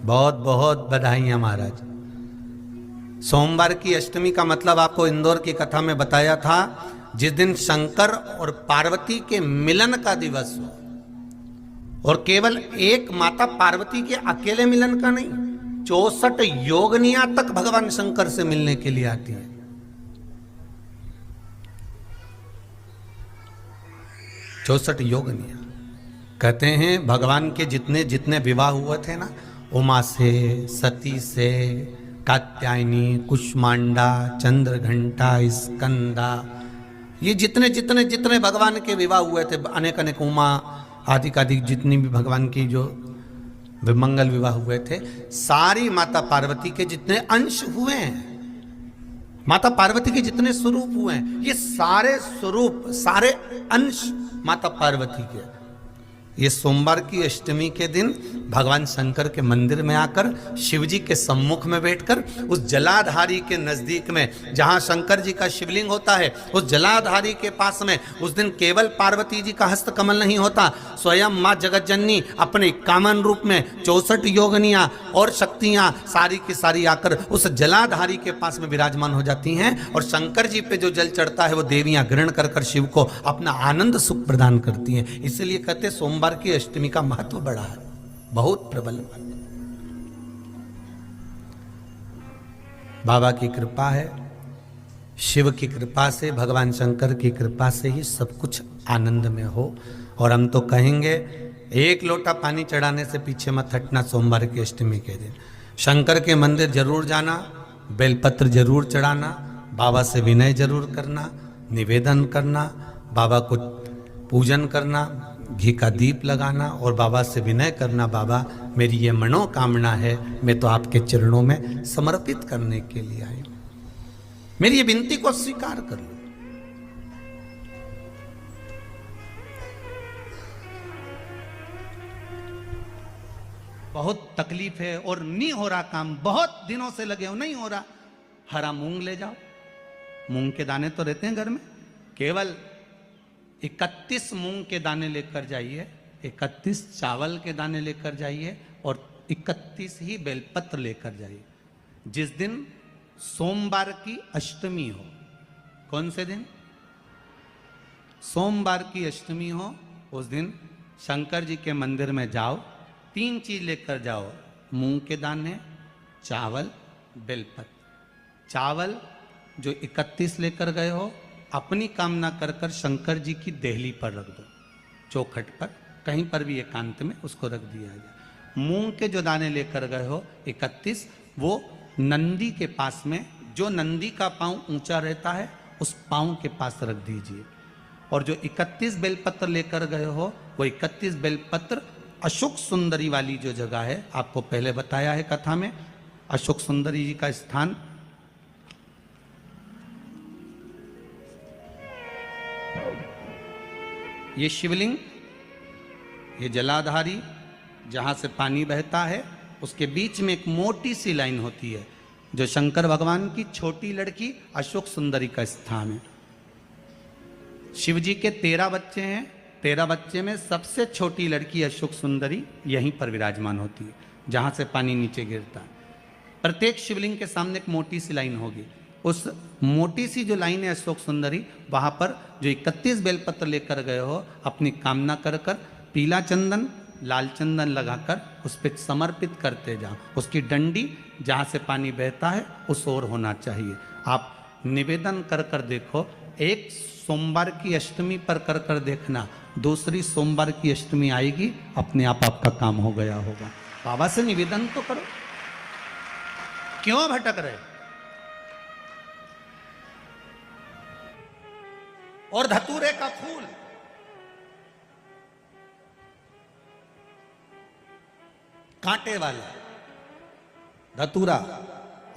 बहुत बहुत बधाइयाँ महाराज। सोमवार की अष्टमी का मतलब आपको इंदौर की कथा में बताया था, जिस दिन शंकर और पार्वती के मिलन का दिवस हो, और केवल एक माता पार्वती के अकेले मिलन का नहीं, 64 योगनियां तक भगवान शंकर से मिलने के लिए आती है। 64 योगनियां। कहते हैं भगवान के जितने जितने विवाह हुए थे ना, उमा से, सती से, कात्यायनी, कुष्मांडा, चंद्रघंटा, स्कंदा, ये जितने जितने जितने भगवान के विवाह हुए थे, अनेक अनेक उमा आदि आदि जितनी भी भगवान की जो विमंगल विवाह हुए थे, सारी माता पार्वती के जितने अंश हुए हैं, माता पार्वती के जितने स्वरूप हुए हैं, ये सारे स्वरूप, सारे अंश माता पार्वती के। ये सोमवार की अष्टमी के दिन भगवान शंकर के मंदिर में आकर शिव जी के सम्मुख में बैठकर उस जलाधारी के नजदीक में, जहां शंकर जी का शिवलिंग होता है, उस जलाधारी के पास में उस दिन केवल पार्वती जी का हस्त कमल नहीं होता, स्वयं माँ जगतजननी अपने कामन रूप में 64 योगनियां और शक्तियां सारी की सारी आकर उस जलाधारी के पास में विराजमान हो जाती हैं, और शंकर जी पे जो जल चढ़ता है वो देवियां ग्रहण कर कर शिव को अपना आनंद सुख प्रदान करती हैं। इसलिए कहते सोमवार की अष्टमी का महत्व बड़ा है, बहुत प्रबल। बाबा की कृपा है, शिव की कृपा से, भगवान शंकर की कृपा से ही सब कुछ आनंद में हो। और हम तो कहेंगे एक लोटा पानी चढ़ाने से पीछे मत हटना। सोमवार की अष्टमी के दिन शंकर के मंदिर जरूर जाना, बेलपत्र जरूर चढ़ाना, बाबा से विनय जरूर करना, निवेदन करना, बाबा को पूजन करना, घी का दीप लगाना और बाबा से विनय करना, बाबा मेरी ये मनोकामना है, मैं तो आपके चरणों में समर्पित करने के लिए आई, मेरी ये विनती को स्वीकार कर लो। बहुत तकलीफ है और नहीं हो रहा काम, बहुत दिनों से लगे हो, नहीं हो रहा, हरा मूंग ले जाओ। मूंग के दाने तो रहते हैं घर में, केवल 31 मूंग के दाने लेकर जाइए, 31 चावल के दाने लेकर जाइए और 31 ही बेलपत्र लेकर जाइए। जिस दिन सोमवार की अष्टमी हो, कौन से दिन? सोमवार की अष्टमी हो, उस दिन शंकर जी के मंदिर में जाओ, 3 चीज लेकर जाओ, मूंग के दाने, चावल, बेलपत्र। चावल जो 31 लेकर गए हो, अपनी कामना कर कर शंकर जी की देहली पर रख दो, चौखट पर, कहीं पर भी एकांत में उसको रख दिया जाए। मूंग के जो दाने लेकर गए हो 31, वो नंदी के पास में, जो नंदी का पांव ऊंचा रहता है उस पांव के पास रख दीजिए। और जो 31 बेलपत्र लेकर गए हो, वो 31 बेलपत्र अशोक सुंदरी वाली जो जगह है, आपको पहले बताया है कथा में, अशोक सुंदरी जी का स्थान ये शिवलिंग, ये जलाधारी जहाँ से पानी बहता है, उसके बीच में एक मोटी सी लाइन होती है, जो शंकर भगवान की छोटी लड़की अशोक सुंदरी का स्थान है। शिव जी के 13 बच्चे हैं, 13 बच्चे में सबसे छोटी लड़की अशोक सुंदरी यहीं पर विराजमान होती है, जहाँ से पानी नीचे गिरता है। प्रत्येक शिवलिंग के सामने एक मोटी सी लाइन होगी, उस मोटी सी जो लाइन है अशोक सुंदरी, वहां पर जो 31 बेलपत्र लेकर गए हो, अपनी कामना कर कर पीला चंदन, लाल चंदन लगाकर उस पर समर्पित करते जाओ। उसकी डंडी जहां से पानी बहता है उस ओर होना चाहिए। आप निवेदन कर कर देखो, एक सोमवार की अष्टमी पर कर कर देखना, दूसरी सोमवार की अष्टमी आएगी, अपने आप आपका काम हो गया होगा। बाबा से निवेदन तो करो, क्यों भटक रहे? और धतूरे का फूल, कांटे वाला धतूरा,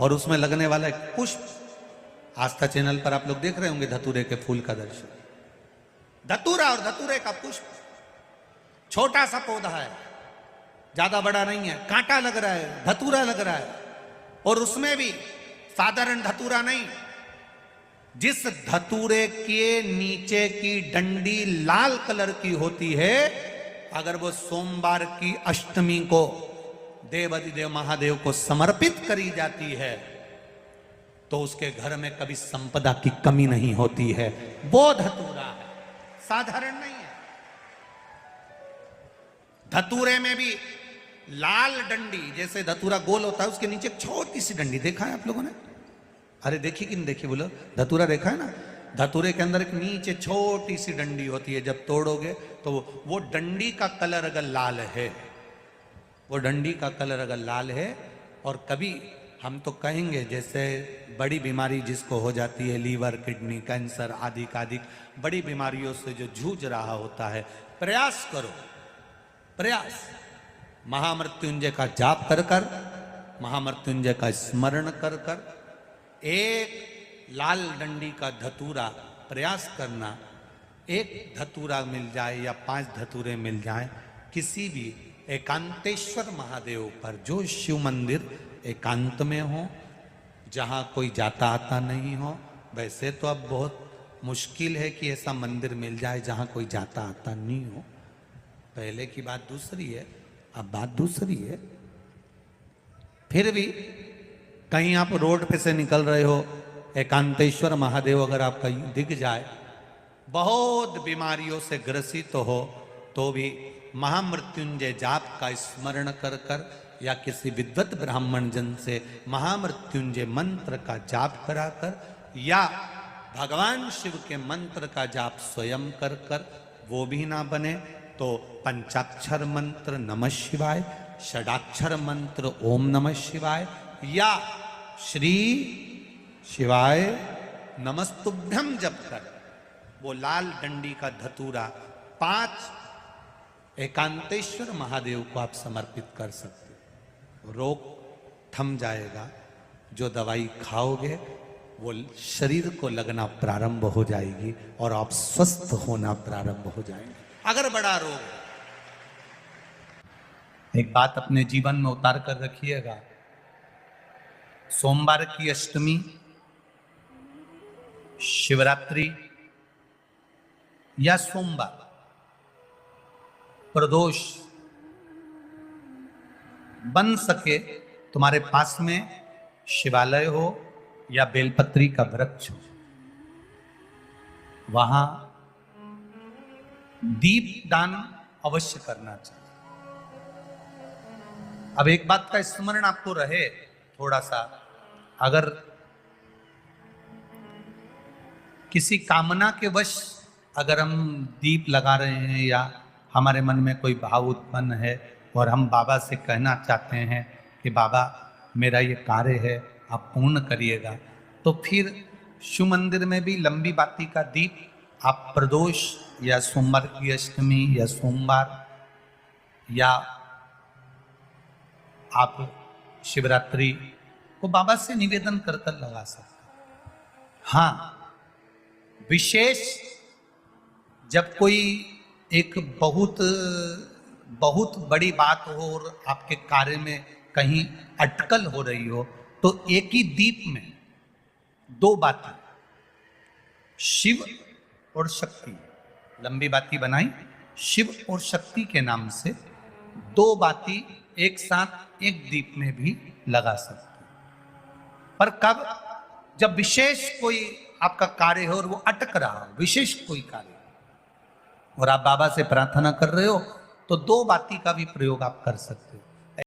और उसमें लगने वाला एक पुष्प। आस्था चैनल पर आप लोग देख रहे होंगे धतूरे के फूल का दर्शन। धतूरा और धतूरे का पुष्प, छोटा सा पौधा है, ज्यादा बड़ा नहीं है, कांटा लग रहा है, धतूरा लग रहा है, और उसमें भी साधारण धतूरा नहीं, जिस धतूरे के नीचे की डंडी लाल कलर की होती है, अगर वो सोमवार की अष्टमी को देवाधिदेव महादेव को समर्पित करी जाती है तो उसके घर में कभी संपदा की कमी नहीं होती है। वो धतूरा है, साधारण नहीं है। धतूरे में भी लाल डंडी, जैसे धतूरा गोल होता है उसके नीचे एक छोटी सी डंडी, देखा है आप लोगों ने? अरे देखी कि नहीं देखी बोलो? धतूरा देखा है ना? धतूरे के अंदर एक नीचे छोटी सी डंडी होती है, जब तोड़ोगे तो वो डंडी का कलर अगर लाल है, वो डंडी का कलर अगर लाल है, और कभी हम तो कहेंगे जैसे बड़ी बीमारी जिसको हो जाती है, लीवर, किडनी, कैंसर आदि बड़ी बीमारियों से जो जूझ रहा होता है, प्रयास करो, प्रयास महामृत्युंजय का जाप कर कर, महामृत्युंजय का स्मरण कर कर, एक लाल डंडी का धतूरा प्रयास करना। एक धतूरा मिल जाए या 5 धतूरे मिल जाए किसी भी एकांतेश्वर महादेव पर, जो शिव मंदिर एकांत में हो, जहाँ कोई जाता आता नहीं हो। वैसे तो अब बहुत मुश्किल है कि ऐसा मंदिर मिल जाए जहाँ कोई जाता आता नहीं हो। पहले की बात दूसरी है, अब बात दूसरी है। फिर भी कहीं आप रोड पे से निकल रहे हो, एकांतेश्वर महादेव अगर आपका दिख जाए, बहुत बीमारियों से ग्रसित हो, तो भी महामृत्युंजय जाप का स्मरण कर कर या किसी विद्वत ब्राह्मण जन से महामृत्युंजय मंत्र का जाप करा कर, या भगवान शिव के मंत्र का जाप स्वयं कर कर, वो भी ना बने तो पंचाक्षर मंत्र नमः शिवाय, षडाक्षर मंत्र ओम नमः शिवाय, या श्री शिवाय नमस्तुभ्यम जप कर वो लाल डंडी का धतूरा 5 एकांतेश्वर महादेव को आप समर्पित कर सकते हो। रोग थम जाएगा, जो दवाई खाओगे वो शरीर को लगना प्रारंभ हो जाएगी और आप स्वस्थ होना प्रारंभ हो जाएंगे। अगर बड़ा रोग, एक बात अपने जीवन में उतार कर रखिएगा, सोमवार की अष्टमी, शिवरात्रि या सोमवार, प्रदोष, बन सके तुम्हारे पास में शिवालय हो या बेलपत्री का वृक्ष हो, वहां दीप दान अवश्य करना चाहिए। अब एक बात का स्मरण आपको रहे थोड़ा सा, अगर किसी कामना के वश अगर हम दीप लगा रहे हैं या हमारे मन में कोई भाव उत्पन्न है और हम बाबा से कहना चाहते हैं कि बाबा मेरा ये कार्य है आप पूर्ण करिएगा, तो फिर शिव मंदिर में भी लंबी बाती का दीप आप प्रदोष या सोमवार की अष्टमी या सोमवार या आप शिवरात्रि को बाबा से निवेदन कर कर लगा सकते। हाँ, विशेष जब कोई एक बहुत बड़ी बात हो और आपके कार्य में कहीं अटकल हो रही हो, तो एक ही दीप में 2 बाती, शिव और शक्ति, लंबी बाती बनाई शिव और शक्ति के नाम से, 2 बाती एक साथ एक दीप में भी लगा सकते। पर कब? जब विशेष कोई आपका कार्य हो और वो अटक रहा हो, विशेष कोई कार्य, और आप बाबा से प्रार्थना कर रहे हो, तो 2 बाती का भी प्रयोग आप कर सकते हो।